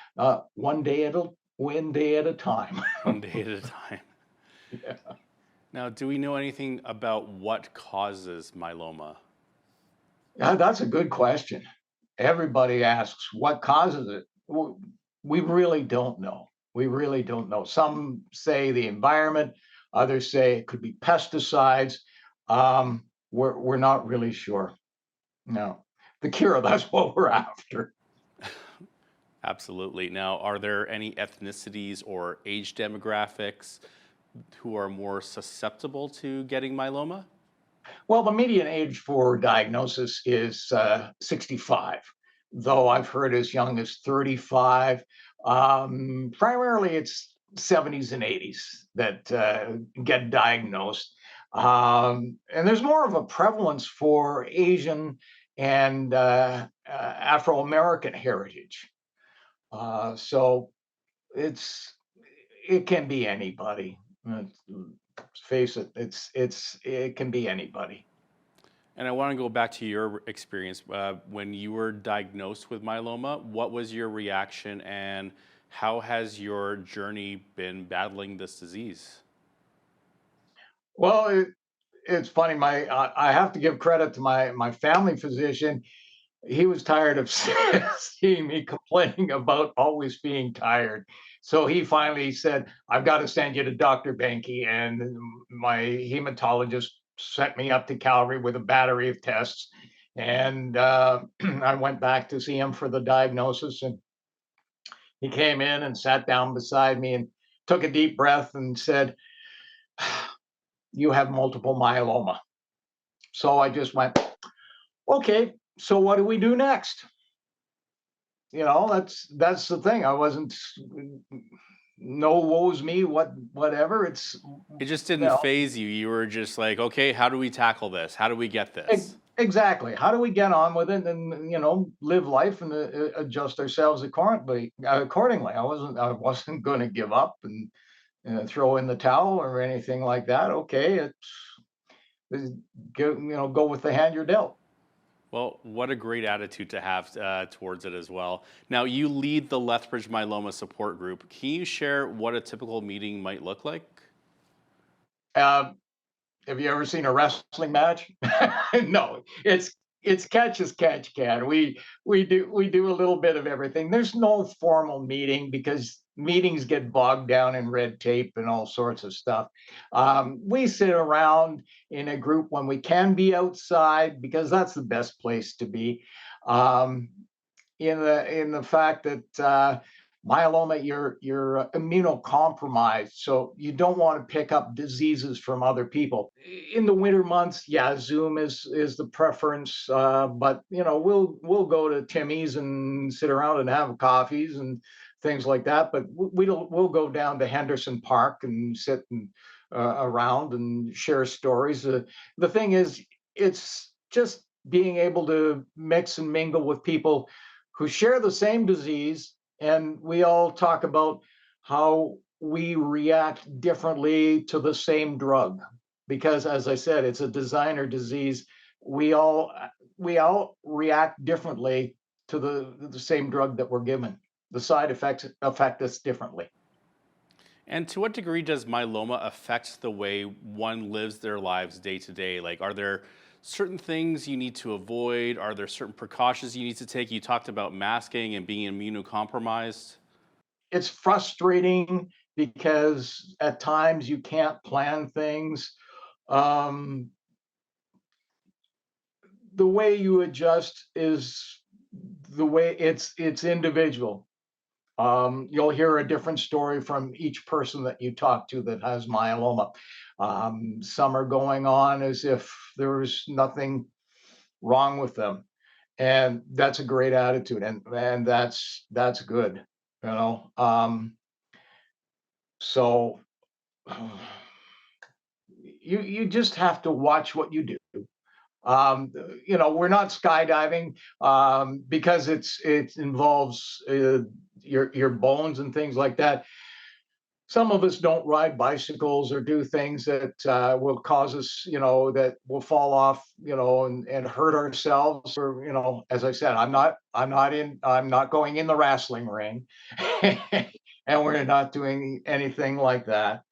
Speaker 22: one day at a time.
Speaker 3: One day at a time.
Speaker 22: Yeah.
Speaker 3: Now, do we know anything about what causes myeloma?
Speaker 22: That's a good question. Everybody asks what causes it. We really don't know. We really don't know. Some say the environment, others say it could be pesticides. We're not really sure. No. The cure, that's what we're after.
Speaker 3: Absolutely. Now, are there any ethnicities or age demographics who are more susceptible to getting myeloma?
Speaker 22: Well, the median age for diagnosis is 65, though I've heard as young as 35. Primarily, it's 70s and 80s that get diagnosed. And there's more of a prevalence for Asian and Afro-American heritage. So it can be anybody. Let's face it, it can be anybody.
Speaker 3: And I want to go back to your experience. When you were diagnosed with myeloma, what was your reaction and how has your journey been battling this disease?
Speaker 22: Well, it's funny. I have to give credit to my family physician. he was tired of seeing me complaining about always being tired. So he finally said, I've got to send you to Dr. Benke. And my hematologist set me up to Calgary with a battery of tests. And I went back to see him for the diagnosis. And he came in and sat down beside me and took a deep breath and said, you have multiple myeloma. So I just went, okay, so what do we do next? You know, that's the thing. I wasn't, no woes me, whatever.
Speaker 3: It just didn't phase you. You were just like, okay, how do we tackle this? How do we get this?
Speaker 22: Exactly. How do we get on with it and, you know, live life and adjust ourselves accordingly? I wasn't going to give up and throw in the towel or anything like that. Okay, go with the hand you're dealt.
Speaker 3: Well, what a great attitude to have towards it as well. Now, you lead the Lethbridge Myeloma Support Group. Can you share what a typical meeting might look like?
Speaker 22: Have you ever seen a wrestling match? No, it's catch as catch can. We do a little bit of everything. There's no formal meeting because meetings get bogged down in red tape and all sorts of stuff. We sit around in a group when we can be outside because that's the best place to be. In the fact that myeloma, you're immunocompromised, so you don't want to pick up diseases from other people. In the winter months, yeah, Zoom is the preference, but you know we'll go to Timmy's and sit around and have coffees and things like that. But we'll go down to Henderson Park and sit around and share stories. The thing is, it's just being able to mix and mingle with people who share the same disease, and we all talk about how we react differently to the same drug. Because as I said, it's a designer disease. We all react differently to the same drug that we're given. The side effects affect us differently.
Speaker 3: And to what degree does myeloma affect the way one lives their lives day to day? Like, are there certain things you need to avoid? Are there certain precautions you need to take? You talked about masking and being immunocompromised.
Speaker 22: It's frustrating because at times you can't plan things. The way you adjust is the way it's individual. You'll hear a different story from each person that you talk to that has myeloma. Some are going on as if there's nothing wrong with them, and that's a great attitude, and that's good, you know. So you just have to watch what you do. You know, we're not skydiving because it involves your bones and things like that. Some of us don't ride bicycles or do things that will cause us, you know, that will fall off, you know, and hurt ourselves. Or, you know, as I said, I'm not going in the wrestling ring, and we're not doing anything like that.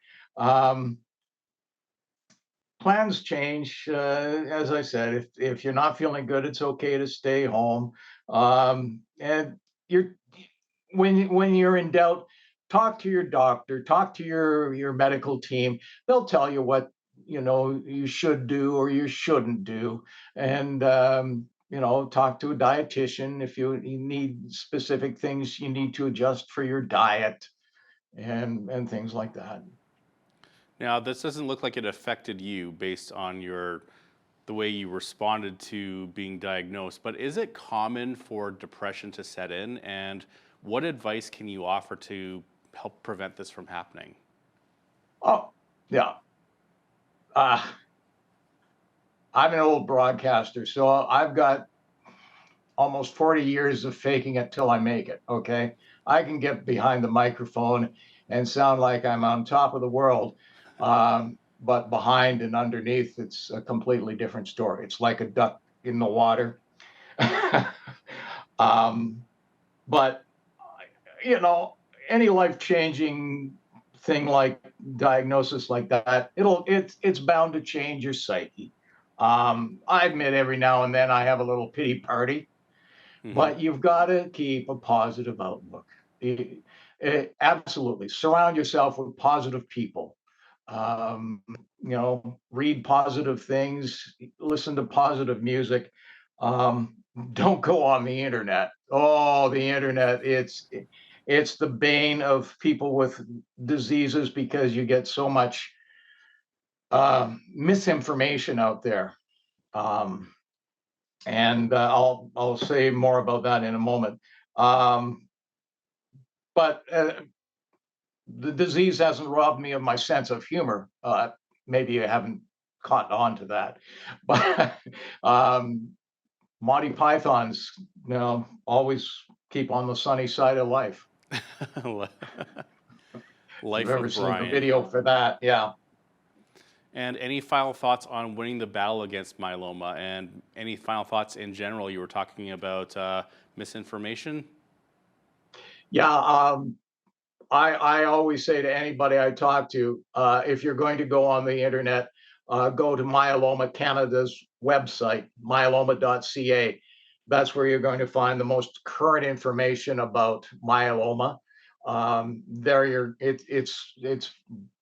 Speaker 22: Plans change. As I said, if you're not feeling good, it's okay to stay home. And when you're in doubt, talk to your doctor, talk to your medical team. They'll tell you what you know you should do or you shouldn't do, and you know, talk to a dietitian if you need specific things you need to adjust for your diet, and things like that.
Speaker 3: Now, this doesn't look like it affected you based on the way you responded to being diagnosed, but is it common for depression to set in? And what advice can you offer to help prevent this from happening?
Speaker 22: Oh, yeah. I'm an old broadcaster, so I've got almost 40 years of faking it till I make it, okay? I can get behind the microphone and sound like I'm on top of the world. But behind and underneath, it's a completely different story. It's like a duck in the water. But, you know, any life-changing thing like diagnosis like that, it's bound to change your psyche. I admit every now and then I have a little pity party but you've got to keep a positive outlook. Absolutely. Surround yourself with positive people. Read positive things, listen to positive music. Don't go on the internet. Oh, the internet, it's the bane of people with diseases because you get so much misinformation out there. And I'll say more about that in a moment. But the disease hasn't robbed me of my sense of humor. Maybe you haven't caught on to that, but Monty Python's, always keep on the sunny side of life.
Speaker 3: Life
Speaker 22: I've ever
Speaker 3: with
Speaker 22: seen
Speaker 3: Brian.
Speaker 22: the video for that, yeah.
Speaker 3: And any final thoughts on winning the battle against myeloma, and any final thoughts in general? You were talking about misinformation.
Speaker 22: Yeah, I always say to anybody I talk to, if you're going to go on the internet, go to Myeloma Canada's website, myeloma.ca. That's where you're going to find the most current information about myeloma. It's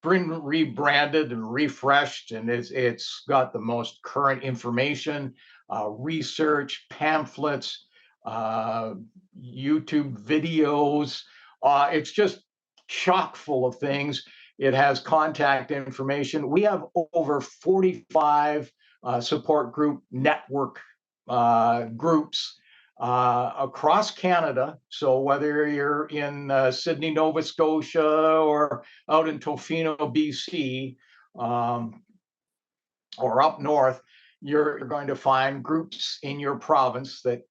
Speaker 22: been rebranded and refreshed, and it's got the most current information, research, pamphlets, YouTube videos. It's just chock full of things. It has contact information. We have over 45 support group network groups across Canada. So whether you're in Sydney, Nova Scotia, or out in Tofino, BC, or up north, you're going to find groups in your province that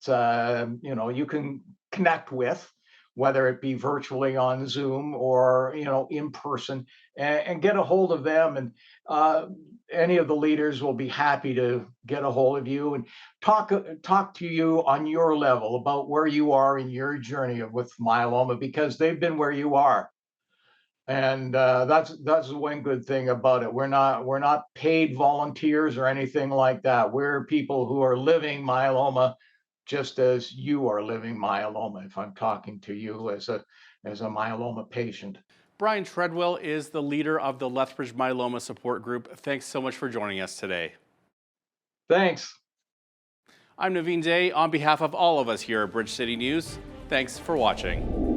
Speaker 22: you can connect with, whether it be virtually on Zoom or in person, and get a hold of them. And any of the leaders will be happy to get a hold of you and talk to you on your level about where you are in your journey with myeloma, because they've been where you are. And that's the one good thing about it. We're not paid volunteers or anything like that. We're people who are living myeloma, just as you are living myeloma, if I'm talking to you as a myeloma patient.
Speaker 3: Brian Treadwell is the leader of the Lethbridge Myeloma Support Group. Thanks so much for joining us today.
Speaker 22: Thanks.
Speaker 3: I'm Naveen Day. On behalf of all of us here at Bridge City News, thanks for watching.